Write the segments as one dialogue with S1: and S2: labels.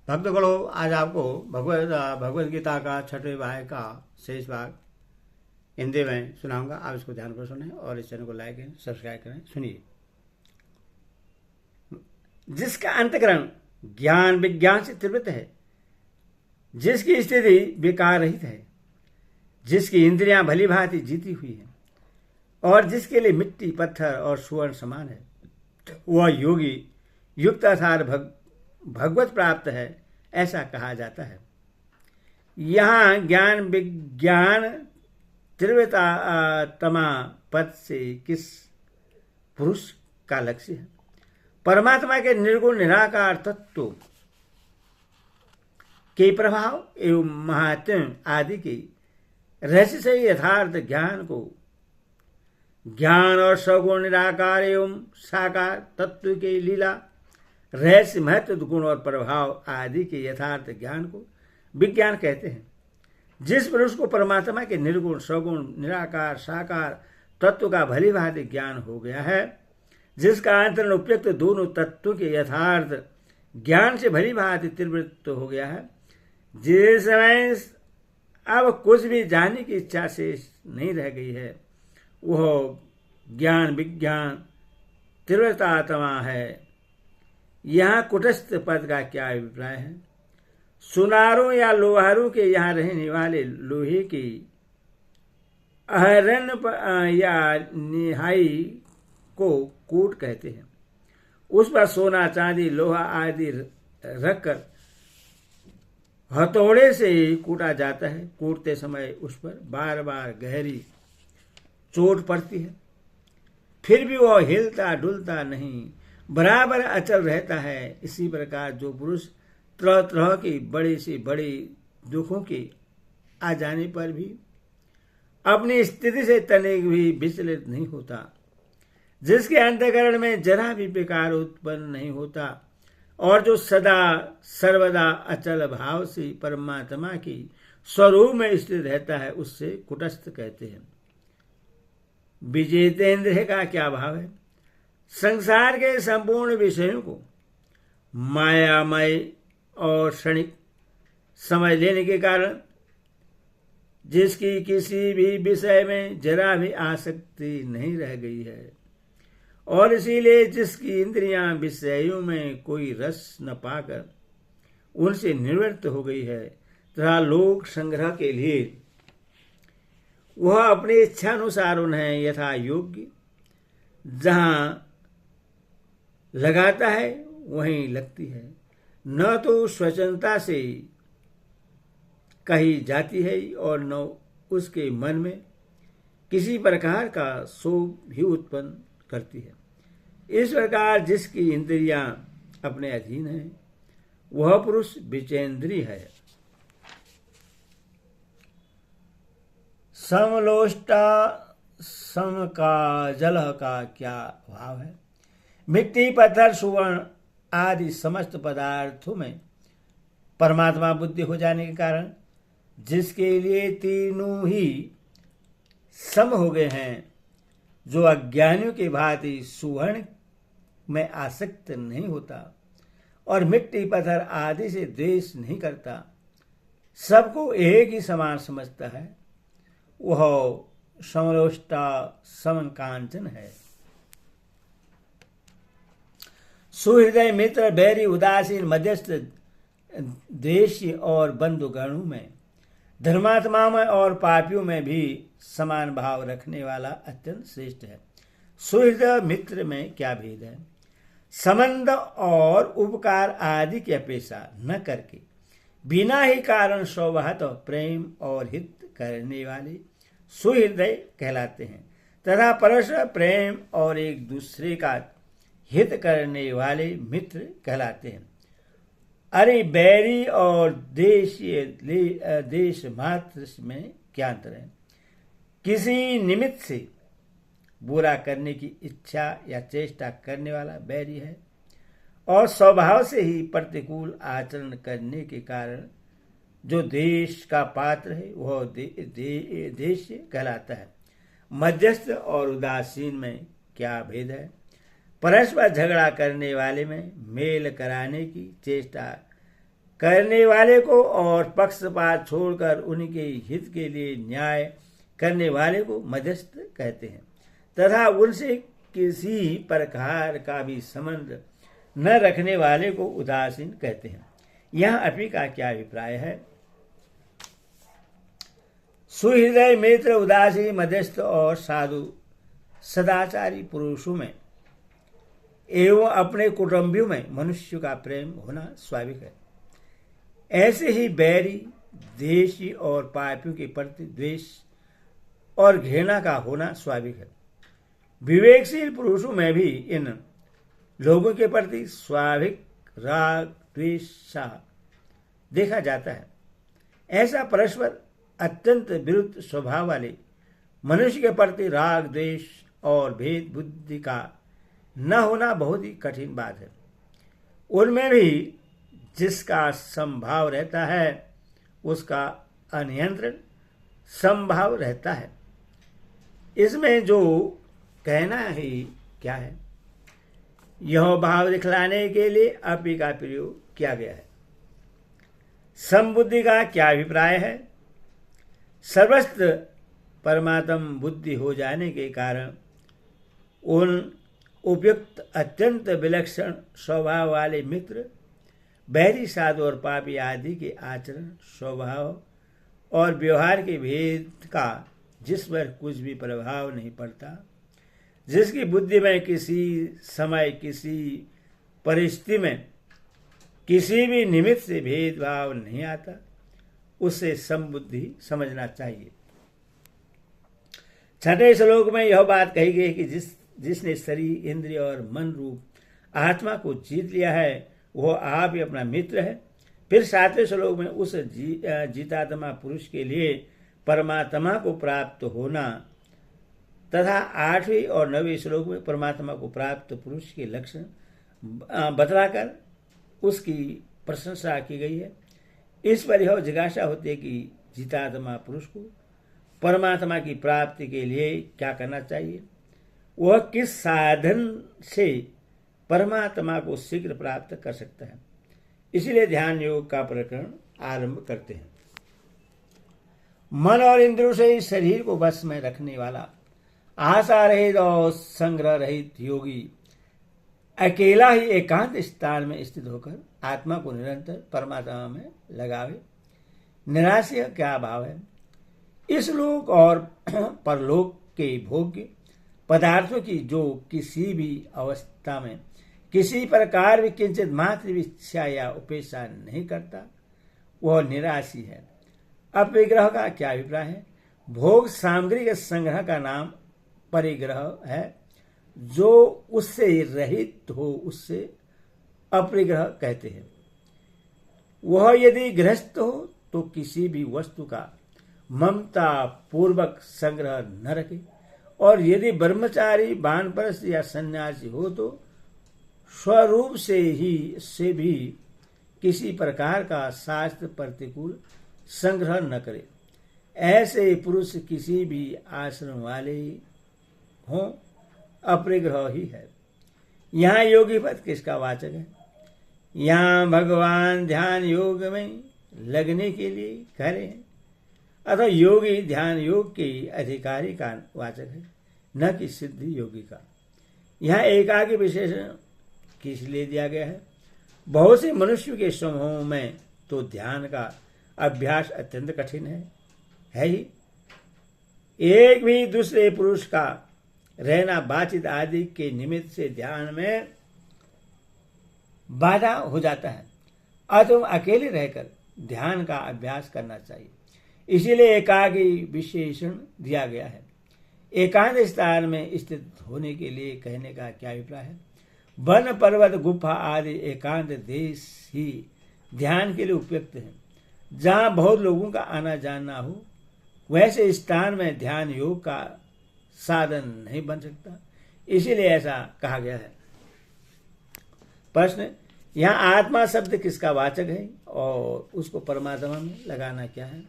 S1: भक्तगणों, आज आपको भगवद गीता का 6वें अध्याय का शेष भाग हिंदी में सुनाऊंगा। आप इसको ध्यान पर सुने और इस चैनल को लाइक करें, सब्सक्राइब करें। सुनिए। जिसका अंतकरण ज्ञान विज्ञान से त्रिवृत है, जिसकी स्थिति विकार रहित है, जिसकी इंद्रियां भली भांति जीती हुई है और जिसके लिए मिट्टी पत्थर और सुवर्ण समान है, वह योगी युक्त अर्थात भगवत प्राप्त है, ऐसा कहा जाता है। यहाँ ज्ञान विज्ञान त्रिवृतमा पद से किस पुरुष का लक्ष्य है? परमात्मा के निर्गुण निराकार तत्व के प्रभाव एवं महात्म्य आदि के रहस्य से यथार्थ ज्ञान को ज्ञान और सगुण निराकार एवं साकार तत्व के लीला रहस्य महत्व गुण और प्रभाव आदि के यथार्थ ज्ञान को विज्ञान कहते हैं। जिस पुरुष को परमात्मा के निर्गुण सगुण निराकार साकार तत्व का भली भांति ज्ञान हो गया है, जिसका अंतरण उपयुक्त दोनों तत्वों के यथार्थ ज्ञान से भली भांति त्रिवृत्त हो गया है, जिस समय अब कुछ भी जानने की इच्छा शेष नहीं रह गई है, वह ज्ञान विज्ञान त्रिवृतात्मा है। यहाँ कुटस्थ पद का क्या अभिप्राय है? सुनारों या लोहारों के यहाँ रहने वाले लोहे की अहरन या निहाई को कूट कहते हैं। उस पर सोना चांदी लोहा आदि रखकर हथौड़े से कूटा जाता है। कूटते समय उस पर बार बार गहरी चोट पड़ती है, फिर भी वह हिलता डुलता नहीं, बराबर अचल रहता है। इसी प्रकार जो पुरुष तरह तरह की बड़ी से बड़ी दुखों के आ जाने पर भी अपनी स्थिति से तनिक भी विचलित नहीं होता, जिसके अंतःकरण में जरा भी विकार उत्पन्न नहीं होता और जो सदा सर्वदा अचल भाव से परमात्मा की स्वरूप में स्थित रहता है, उससे कुटस्थ कहते हैं। विजेतेंद्र का क्या भाव है? संसार के संपूर्ण विषयों को मायामय और क्षणिक समझ लेने के कारण जिसकी किसी भी विषय में जरा भी आसक्ति नहीं रह गई है और इसीलिए जिसकी इंद्रियां विषयों में कोई रस न पाकर उनसे निवृत्त हो गई है, तथा लोक संग्रह के लिए वह अपनी इच्छानुसार उन्हें यथा योग्य जहां लगाता है वहीं लगती है, न तो स्वच्छंदता से कही जाती है और न उसके मन में किसी प्रकार का शोभ भी उत्पन्न करती है। इस प्रकार जिसकी इंद्रियां अपने अधीन है, वह पुरुष विचेंद्रीय है। समलोष्टा सम का जल का क्या भाव है? मिट्टी पत्थर सुवर्ण आदि समस्त पदार्थों में परमात्मा बुद्धि हो जाने के कारण जिसके लिए तीनों ही सम हो गए हैं, जो अज्ञानियों की भांति सुवर्ण में आसक्त नहीं होता और मिट्टी पत्थर आदि से द्वेष नहीं करता, सबको एक ही समान समझता है, वह समलोष्टा समकांचन है। सुहृदय मित्र बैरी उदासीन मध्यस्थ द्वेषी और बंधुगणों में धर्मात्मा में और पापियों में भी समान भाव रखने वाला अत्यंत श्रेष्ठ है। सुहृदय मित्र में क्या भेद है? संबंध और उपकार आदि की अपेक्षा न करके बिना ही कारण स्वभावत प्रेम और हित करने वाले सुहृदय कहलाते हैं, तथा परस्पर प्रेम और एक दूसरे का हित करने वाले मित्र कहलाते हैं। अरे बैरी और देश मात्र में क्या अंतर है? किसी निमित्त से बुरा करने की इच्छा या चेष्टा करने वाला बैरी है और स्वभाव से ही प्रतिकूल आचरण करने के कारण जो देश का पात्र है वह देश कहलाता है। मध्यस्थ और उदासीन में क्या भेद है? परस्पर झगड़ा करने वाले में मेल कराने की चेष्टा करने वाले को और पक्षपात छोड़कर उनके हित के लिए न्याय करने वाले को मध्यस्थ कहते हैं तथा उनसे किसी प्रकार का भी संबंध न रखने वाले को उदासीन कहते हैं। यह अपी का क्या अभिप्राय है? सुहृदय मित्र, उदासी, मध्यस्थ और साधु सदाचारी पुरुषों में एवं अपने कुटुंबियों में मनुष्य का प्रेम होना स्वाभाविक है। ऐसे ही बैरी, देशी और पापियों के प्रति द्वेष और घृणा का होना स्वाभाविक है। विवेकशील पुरुषों में भी इन लोगों के प्रति स्वाभाविक राग, द्वेष देखा जाता है। ऐसा परस्पर अत्यंत विरुद्ध स्वभाव वाले मनुष्य के प्रति राग, द्वेष और भेद बुद्धि का न होना बहुत ही कठिन बात है। उनमें भी जिसका संभाव रहता है उसका अनियंत्रण संभाव रहता है। इसमें जो कहना ही क्या है? यह भाव दिखलाने के लिए अपी का प्रयोग किया गया है। समबुद्धि का क्या अभिप्राय है? सर्वस्त्र परमात्म बुद्धि हो जाने के कारण उन उपयुक्त अत्यंत विलक्षण स्वभाव वाले मित्र, बैरी, साधु और पापी आदि के आचरण, स्वभाव और व्यवहार के भेद का जिस पर कुछ भी प्रभाव नहीं पड़ता, जिसकी बुद्धि में किसी समय, किसी परिस्थिति में, किसी भी निमित्त से भेदभाव नहीं आता, उसे समबुद्धि समझना चाहिए। छठे श्लोक में यह बात कही गई कि जिसने शरीर, इंद्रिय और मन रूप आत्मा को जीत लिया है वह आप ही अपना मित्र है। फिर सातवें श्लोक में उस जीतात्मा पुरुष के लिए परमात्मा को प्राप्त होना तथा आठवीं और नवीं श्लोक में परमात्मा को प्राप्त पुरुष के लक्षण बतलाकर उसकी प्रशंसा की गई है। इस पर यह जिज्ञासा होती है कि जीतात्मा पुरुष को परमात्मा की प्राप्ति के लिए क्या करना चाहिए, वह किस साधन से परमात्मा को शीघ्र प्राप्त कर सकता है। इसीलिए ध्यान योग का प्रकरण आरंभ करते हैं। मन और इंद्रियों से इस शरीर को वश में रखने वाला आशा रहित और संग्रह रहित योगी अकेला ही एकांत स्थान में स्थित होकर आत्मा को निरंतर परमात्मा में लगावे। निराश्य क्या भाव है? इस लोक और परलोक के भोग्य पदार्थों की जो किसी भी अवस्था में किसी प्रकार भी किंचित मात्र भी इच्छा या उपेक्षा नहीं करता, वह निराशी है। अपरिग्रह का क्या अभिप्राय है? भोग सामग्री के संग्रह का नाम परिग्रह है। जो उससे रहित हो उससे अपरिग्रह कहते हैं। वह यदि गृहस्थ हो तो किसी भी वस्तु का ममता पूर्वक संग्रह न रखे, और यदि ब्रह्मचारी, वानप्रस्थ या सन्यासी हो तो स्वरूप से भी किसी प्रकार का शास्त्र प्रतिकूल संग्रह न करे। ऐसे पुरुष किसी भी आश्रम वाले हों अपरिग्रह ही है। यहाँ योगी पद किसका वाचक है? यहाँ भगवान ध्यान योग में लगने के लिए कह रहे हैं, अतः योगी ध्यान योग के अधिकारी का वाचक है, न कि सिद्धि योगी का। यहाँ एकाकी विशेषण किस लिए दिया गया है? बहुत से मनुष्य के समूह में तो ध्यान का अभ्यास अत्यंत कठिन है ही। एक भी दूसरे पुरुष का रहना, बातचीत आदि के निमित्त से ध्यान में बाधा हो जाता है। अतः अकेले रहकर ध्यान का अभ्यास करना चाहिए। इसीलिए एकाकी विशेषण दिया गया है। एकांत स्थान में स्थित होने के लिए कहने का क्या अभिप्राय है? वन, पर्वत, गुफा आदि एकांत देश ही ध्यान के लिए उपयुक्त है। जहाँ बहुत लोगों का आना जाना हो वैसे स्थान में ध्यान योग का साधन नहीं बन सकता, इसीलिए ऐसा कहा गया है। प्रश्न, यहाँ आत्मा शब्द किसका वाचक है और उसको परमात्मा में लगाना क्या है?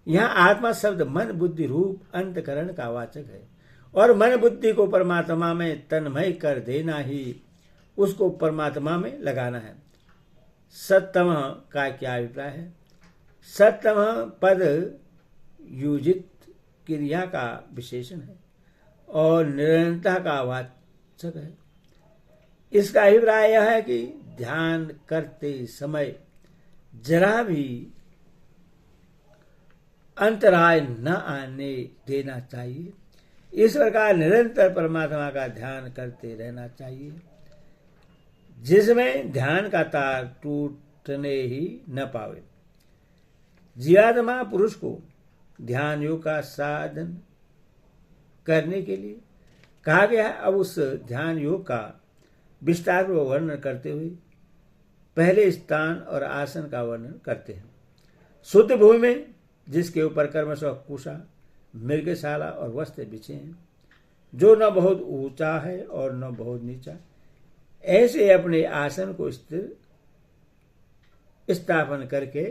S1: यहाँ आत्मा शब्द मन बुद्धि रूप अंतकरण का वाचक है, और मन बुद्धि को परमात्मा में तन्मय कर देना ही उसको परमात्मा में लगाना है। सत्तम का क्या अभिप्राय है? सत्तम पद युजित क्रिया का विशेषण है और निरंतरता का वाचक है। इसका अभिप्राय यह है कि ध्यान करते समय जरा भी अंतराय न आने देना चाहिए। इस प्रकार निरंतर परमात्मा का ध्यान करते रहना चाहिए, जिसमें ध्यान का तार टूटने ही न पावे। जीवात्मा पुरुष को ध्यान योग का साधन करने के लिए कहा गया है। अब उस ध्यान योग का विस्तार व वर्णन करते हुए पहले स्थान और आसन का वर्णन करते हैं। शुद्ध भूमि में जिसके ऊपर कर्मशः कुशा, मृगशाला और वस्त्र बिछे हैं, जो न बहुत ऊंचा है और न बहुत नीचा, ऐसे अपने आसन को स्थिर स्थापन करके